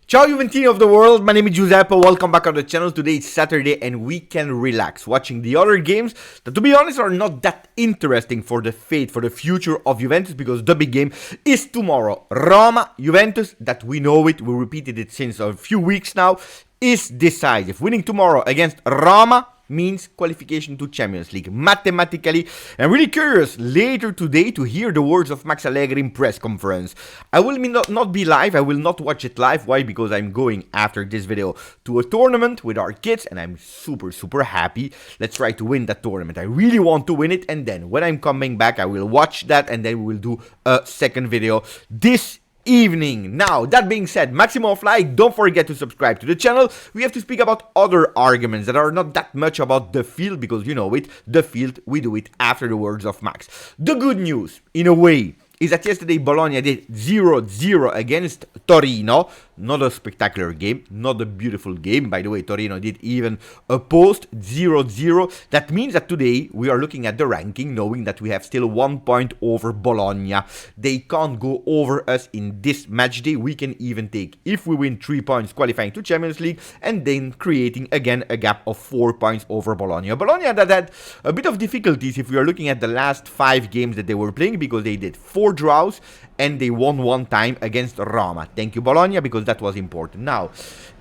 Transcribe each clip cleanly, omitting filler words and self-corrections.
Ciao Juventini of the world, my name is Giuseppe, welcome back on the channel. Today is Saturday and we can relax watching the other games that, to be honest, are not that interesting for the fate, for the future of Juventus, because the big game is tomorrow. Roma, Juventus, that we know it, we repeated it since a few weeks now, is decisive. Winning tomorrow against Roma means qualification to Champions League, mathematically. I'm really curious later today to hear the words of Max Allegri in press conference. I will not be live, I will not watch it live. Why? Because I'm going after this video to a tournament with our kids and I'm super happy. Let's try to win that tournament. I really want to win it, and then when I'm coming back I will watch that and then we will do a second video this evening. Now, that being said, maximum of like, don't forget to subscribe to the channel. We have to speak about other arguments that are not that much about the field, because you know it, the field, we do it after the words of Max. The good news, in a way, is that yesterday Bologna did 0-0 against Torino. Not a spectacular game, not a beautiful game. By the way, Torino did even a post 0-0. That means that today we are looking at the ranking, knowing that we have still 1 point over Bologna. They can't go over us in this match day. We can even take, if we win 3 points, qualifying to Champions League, and then creating again a gap of 4 points over Bologna. Bologna that had a bit of difficulties if we are looking at the last 5 games that they were playing, because they did 4 draws and they won 1 time against Roma. Thank you, Bologna, because that was important. Now,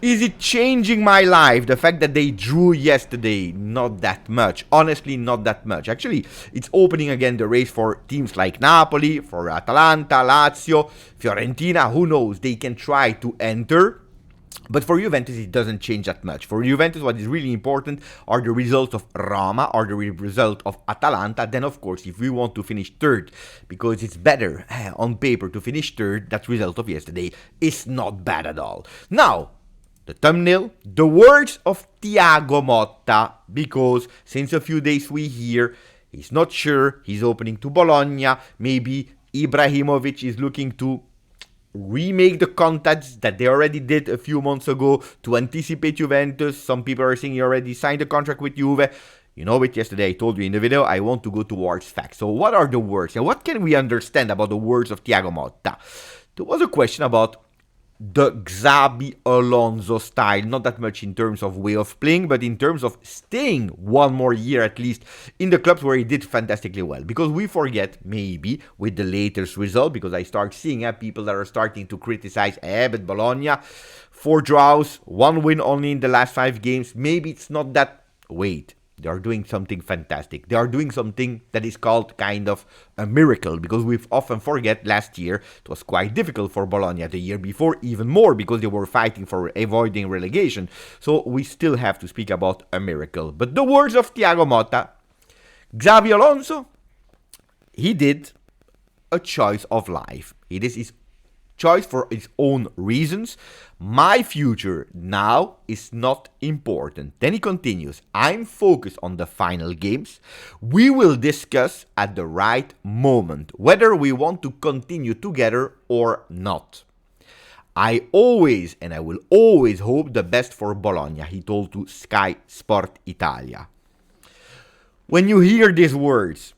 is it changing my life, the fact that they drew yesterday? Not that much. Honestly, not that much. Actually, it's opening again the race for teams like Napoli, for Atalanta, Lazio, Fiorentina. Who knows? They can try to enter. But for Juventus, it doesn't change that much. For Juventus, what is really important are the results of Roma, are the result of Atalanta. Then, of course, if we want to finish third, because it's better on paper to finish third, that result of yesterday is not bad at all. Now, the thumbnail, the words of Thiago Motta, because since a few days we hear he's not sure, he's opening to Bologna, maybe Ibrahimovic is looking to remake the contacts that they already did a few months ago to anticipate Juventus. Some people are saying he already signed a contract with Juve. You know it, yesterday I told you in the video, I want to go towards facts. So what are the words and what can we understand about the words of Thiago Motta? There was a question about the Xabi Alonso style, not that much in terms of way of playing, but in terms of staying 1 more year at least in the clubs where he did fantastically well. Because we forget, maybe, with the latest result, because I start seeing people that are starting to criticize, but Bologna, 4 draws, 1 win only in the last 5 games, maybe it's not that. Wait. They are doing something fantastic. They are doing something that is called kind of a miracle, because we often forget last year it was quite difficult for Bologna, the year before even more, because they were fighting for avoiding relegation. So we still have to speak about a miracle. But the words of Thiago Motta, Xabi Alonso, he did a choice of life. It is his choice for its own reasons. My future now is not important. Then he continues, I'm focused on the final games. We will discuss at the right moment whether we want to continue together or not. I always and I will always hope the best for Bologna, he told to Sky Sport Italia. When you hear these words,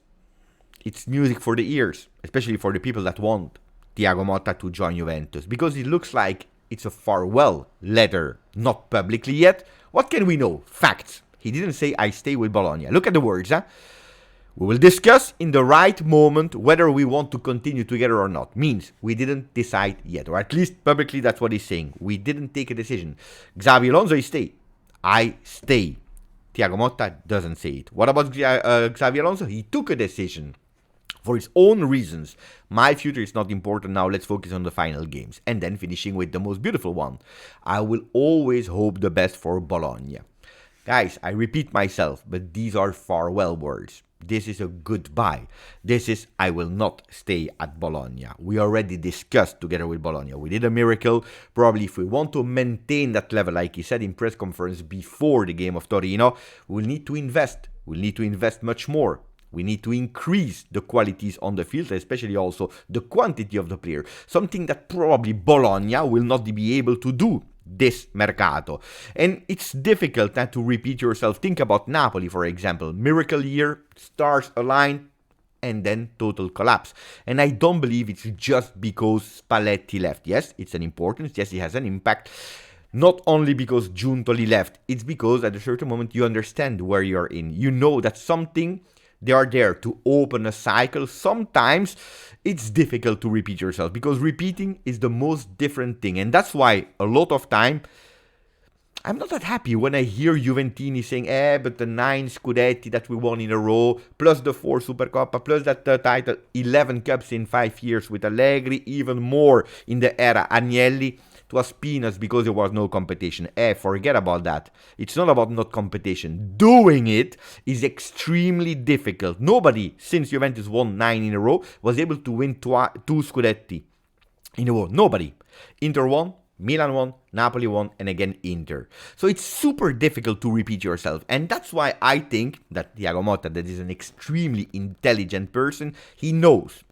it's music for the ears, especially for the people that want Thiago Motta to join Juventus, because it looks like it's a farewell letter, not publicly yet. What can we know? Facts. He didn't say, I stay with Bologna. Look at the words, We will discuss in the right moment whether we want to continue together or not. Means we didn't decide yet, or at least publicly that's what he's saying. We didn't take a decision. Xabi Alonso, he stay. I stay. Thiago Motta doesn't say it. What about Xabi Alonso? He took a decision. For his own reasons. My future is not important now, let's focus on the final games. And then finishing with the most beautiful one. I will always hope the best for Bologna. Guys, I repeat myself, but these are farewell words. This is a goodbye. This is, I will not stay at Bologna. We already discussed together with Bologna. We did a miracle. Probably if we want to maintain that level, like he said in press conference before the game of Torino, we'll need to invest. We'll need to invest much more. We need to increase the qualities on the field, especially also the quantity of the player. Something that probably Bologna will not be able to do this mercato. And it's difficult to repeat yourself. Think about Napoli, for example. Miracle year, stars align, and then total collapse. And I don't believe it's just because Spalletti left. Yes, it's an importance. Yes, it has an impact. Not only because Giuntoli left, it's because at a certain moment you understand where you're in. You know that something, they are there to open a cycle. Sometimes it's difficult to repeat yourself because repeating is the most different thing. And that's why a lot of time I'm not that happy when I hear Juventini saying, but the 9 Scudetti that we won in a row, plus the 4 Supercoppa, plus that title, 11 Cups in 5 years with Allegri, even more in the era Agnelli. It was peanuts because there was no competition. Forget about that. It's not about not competition. Doing it is extremely difficult. Nobody, since Juventus won 9 in a row, was able to win 2 Scudetti in a row. Nobody. Inter won, Milan won, Napoli won, and again Inter. So it's super difficult to repeat yourself. And that's why I think that Thiago Motta, that is an extremely intelligent person, he knows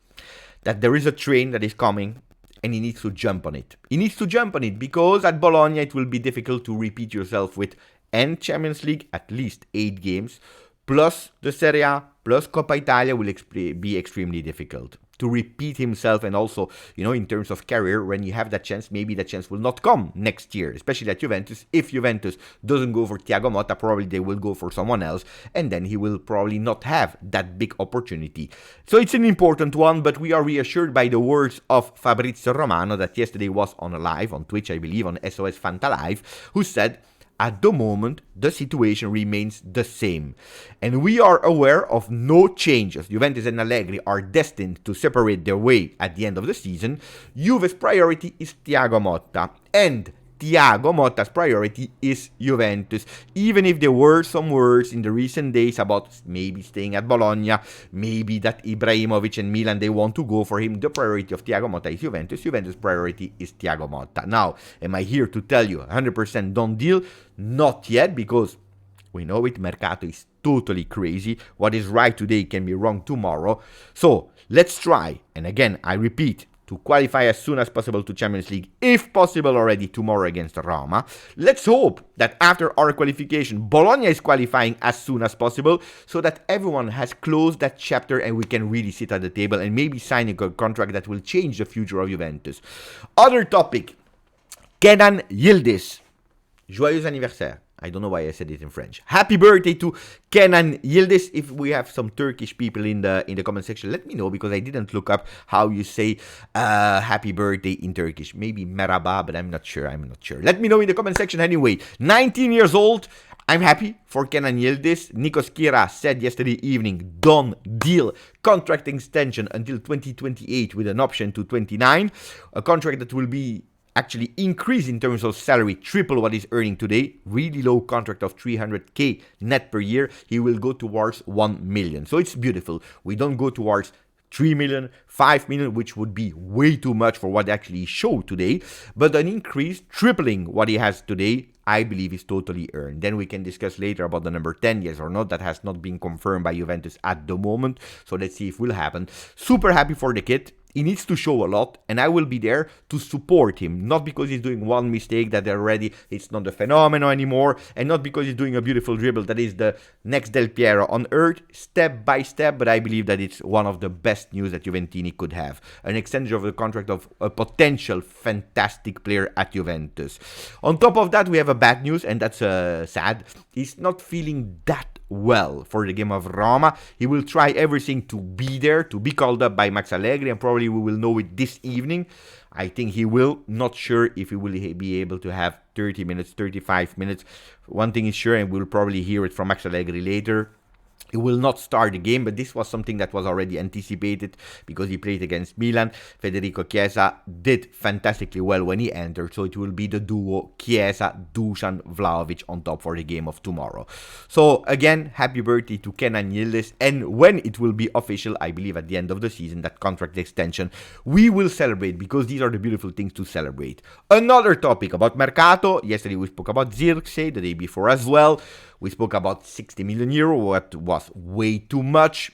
that there is a train that is coming and he needs to jump on it. He needs to jump on it because at Bologna it will be difficult to repeat yourself with and Champions League, at least 8 games, plus the Serie A, plus Coppa Italia will be extremely difficult to repeat himself. And also, in terms of career, when you have that chance, maybe that chance will not come next year, especially at Juventus. If Juventus doesn't go for Thiago Motta, probably they will go for someone else, and then he will probably not have that big opportunity. So it's an important one, but we are reassured by the words of Fabrizio Romano that yesterday was on a live, on Twitch, I believe, on SOS Fanta Live, who said, at the moment, the situation remains the same. And we are aware of no changes. Juventus and Allegri are destined to separate their way at the end of the season. Juve's priority is Thiago Motta. And Thiago Motta's priority is Juventus. Even if there were some words in the recent days about maybe staying at Bologna, maybe that Ibrahimovic and Milan, they want to go for him, the priority of Thiago Motta is Juventus. Juventus' priority is Thiago Motta. Now, am I here to tell you 100% done deal? Not yet, because we know it, Mercato is totally crazy. What is right today can be wrong tomorrow. So, let's try, and again, I repeat, to qualify as soon as possible to Champions League, if possible already tomorrow against Roma. Let's hope that after our qualification, Bologna is qualifying as soon as possible, so that everyone has closed that chapter and we can really sit at the table and maybe sign a good contract that will change the future of Juventus. Other topic, Kenan Yildiz. Joyeux anniversaire. I don't know why I said it in French. Happy birthday to Kenan Yildiz. If we have some Turkish people in the comment section, let me know, because I didn't look up how you say happy birthday in Turkish. Maybe merhaba, but I'm not sure. Let me know in the comment section anyway. 19 years old. I'm happy for Kenan Yildiz. Nikos Kira said yesterday evening, done deal. Contract extension until 2028 with an option to 29. A contract that will be actually increase in terms of salary, triple what he's earning today. Really low contract of 300k net per year. He will go towards 1 million. So it's beautiful. We don't go towards 3 million, 5 million, which would be way too much for what actually he showed today. But an increase, tripling what he has today, I believe is totally earned. Then we can discuss later about the number 10, yes or not. That has not been confirmed by Juventus at the moment. So let's see if it will happen. Super happy for the kid. He needs to show a lot, and I will be there to support him. Not because he's doing one mistake that already it's not a phenomenon anymore, and not because he's doing a beautiful dribble that is the next Del Piero on earth, step by step, but I believe that it's one of the best news that Juventini could have. An extension of the contract of a potential fantastic player at Juventus. On top of that, we have a bad news, and that's sad. He's not feeling that well for the game of Roma. He will try everything to be there, to be called up by Max Allegri, and probably we will know it this evening. I think he will. Not sure if he will be able to have 30 minutes, 35 minutes. One thing is sure, and we'll probably hear it from Max Allegri later, he will not start the game, but this was something that was already anticipated because he played against Milan. Federico Chiesa did fantastically well when he entered, so it will be the duo Chiesa, Dusan, Vlahovic on top for the game of tomorrow. So again, happy birthday to Kenan Yildiz, and when it will be official, I believe at the end of the season, that contract extension, we will celebrate, because these are the beautiful things to celebrate. Another topic about Mercato. Yesterday we spoke about Zirkzee, the day before as well. We spoke about 60 million euro, what was way too much.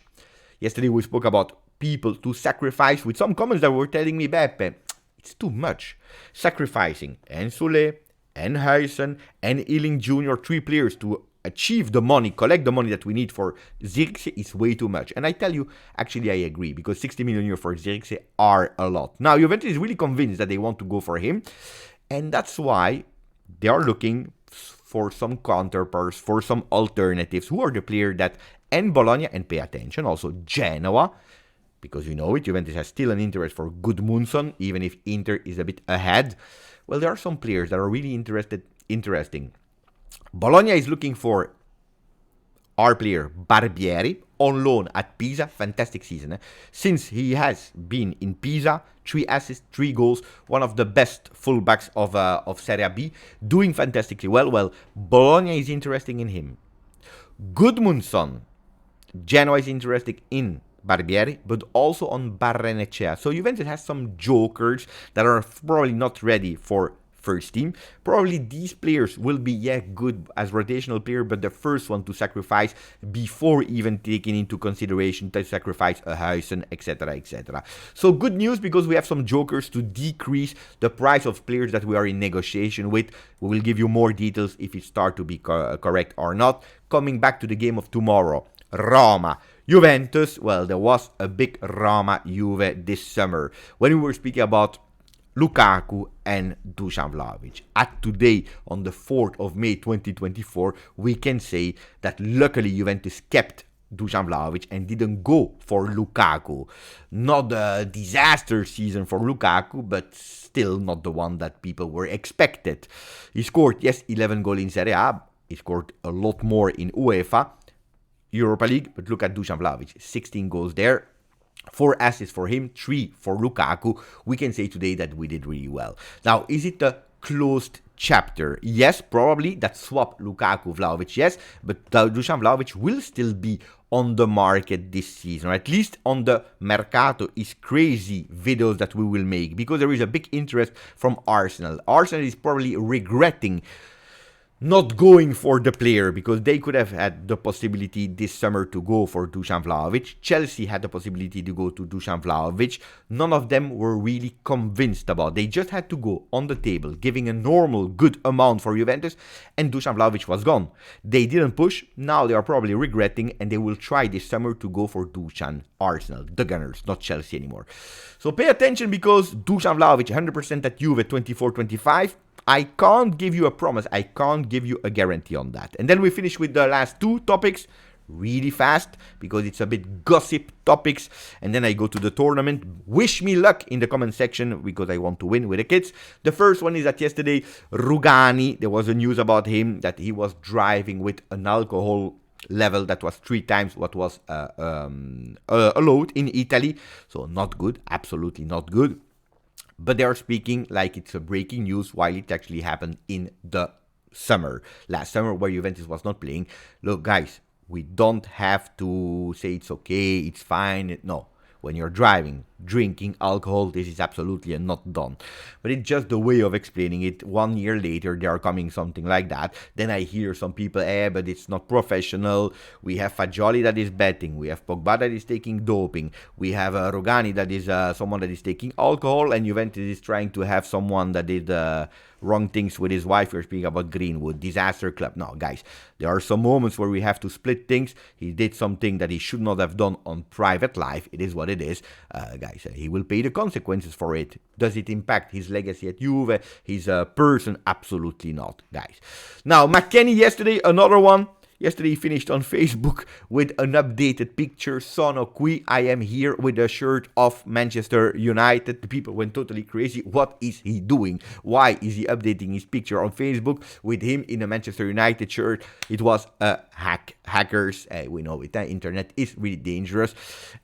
Yesterday we spoke about people to sacrifice, with some comments that were telling me, Beppe, it's too much. Sacrificing and Sule, and Huijsen, and Ealing Jr., 3 players to achieve the money, collect the money that we need for Zirkzee is way too much. And I tell you, actually I agree, because 60 million euro for Zirkzee are a lot. Now Juventus is really convinced that they want to go for him, and that's why they are looking for some counterparts, for some alternatives. Who are the players that, and Bologna, and pay attention, also Genoa, because you know it, Juventus has still an interest for Gudmundsson, even if Inter is a bit ahead. Well, there are some players that are really interesting. Bologna is looking for our player Barbieri on loan at Pisa. Fantastic season. Since he has been in Pisa, 3 assists, 3 goals, one of the best fullbacks of Serie B, doing fantastically well. Well, Bologna is interested in him. Gudmundsson, Genoa is interested in Barbieri, but also on Barrenechea. So Juventus has some jokers that are probably not ready for first team. Probably these players will be, good as rotational player, but the first one to sacrifice before even taking into consideration to sacrifice a Huijsen, etc., etc. So good news, because we have some jokers to decrease the price of players that we are in negotiation with. We will give you more details if it starts to be correct or not. Coming back to the game of tomorrow, Roma Juventus. Well, there was a big Roma-Juve this summer when we were speaking about Lukaku and Dusan Vlahovic. At today, on the 4th of May 2024, we can say that luckily Juventus kept Dusan Vlahovic and didn't go for Lukaku. Not a disaster season for Lukaku, but still not the one that people were expected. He scored, 11 goals in Serie A. He scored a lot more in UEFA Europa League, but look at Dusan Vlahovic, 16 goals there. 4 assists for him, 3 for Lukaku. We can say today that we did really well. Now, is it a closed chapter? Yes, probably. That swap Lukaku-Vlahovic, yes. But Dusan Vlahovic will still be on the market this season, or at least on the Mercato is crazy videos that we will make, because there is a big interest from Arsenal. Arsenal is probably regretting not going for the player, because they could have had the possibility this summer to go for Dusan Vlahovic. Chelsea had the possibility to go to Dusan Vlahovic. None of them were really convinced about. They just had to go on the table, giving a normal good amount for Juventus, and Dusan Vlahovic was gone. They didn't push. Now they are probably regretting, and they will try this summer to go for Dusan. Arsenal, the Gunners, not Chelsea anymore. So pay attention, because Dusan Vlahovic 100% at Juve 24-25. I can't give you a promise, I can't give you a guarantee on that. And then we finish with the last 2 topics, really fast, because it's a bit gossip topics. And then I go to the tournament. Wish me luck in the comment section, because I want to win with the kids. The first one is that yesterday, Rugani, there was a news about him, that he was driving with an alcohol level that was 3 times what was allowed in Italy. So not good, absolutely not good. But they are speaking like it's a breaking news, while it actually happened in the summer. Last summer, where Juventus was not playing. Look, guys, we don't have to say it's okay, it's fine. No. When you're driving, drinking alcohol, this is absolutely not done. But it's just the way of explaining it. 1 year later, they are coming something like that. Then I hear some people, but it's not professional. We have Fagioli that is betting. We have Pogba that is taking doping. We have Rugani that is someone that is taking alcohol. And Juventus is trying to have someone that did wrong things with his wife. We're speaking about Greenwood, disaster club. No, guys, there are some moments where we have to split things. He did something that he should not have done on private life. It is what it is. Guys, he will pay the consequences for it. Does it impact his legacy at Juve, his person? Absolutely not, guys. Now, McKennie yesterday, another one. Yesterday he finished on Facebook with an updated picture. Sono qui, I am here with a shirt of Manchester United. The people went totally crazy. What is he doing? Why is he updating his picture on Facebook with him in a Manchester United shirt? It was a hackers. We know it. Internet is really dangerous.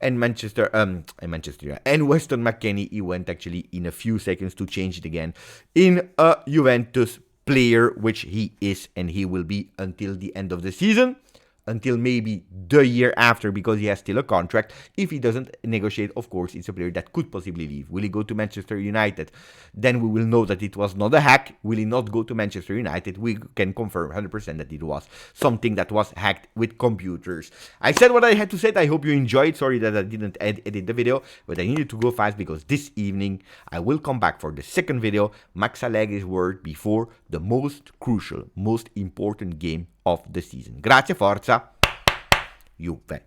And Weston McKennie, he went actually in a few seconds to change it again in a Juventus player, which he is, and he will be until the end of the season, until maybe the year after, because he has still a contract. If he doesn't negotiate, of course, it's a player that could possibly leave. Will he go to Manchester United? Then we will know that it was not a hack. Will he not go to Manchester United? We can confirm 100% that it was something that was hacked with computers. I said what I had to say. I hope you enjoyed. Sorry that I didn't edit the video, but I needed to go fast, because this evening I will come back for the second video, Max Allegri's word before the most crucial, most important game of the season. Grazie, forza, Juve.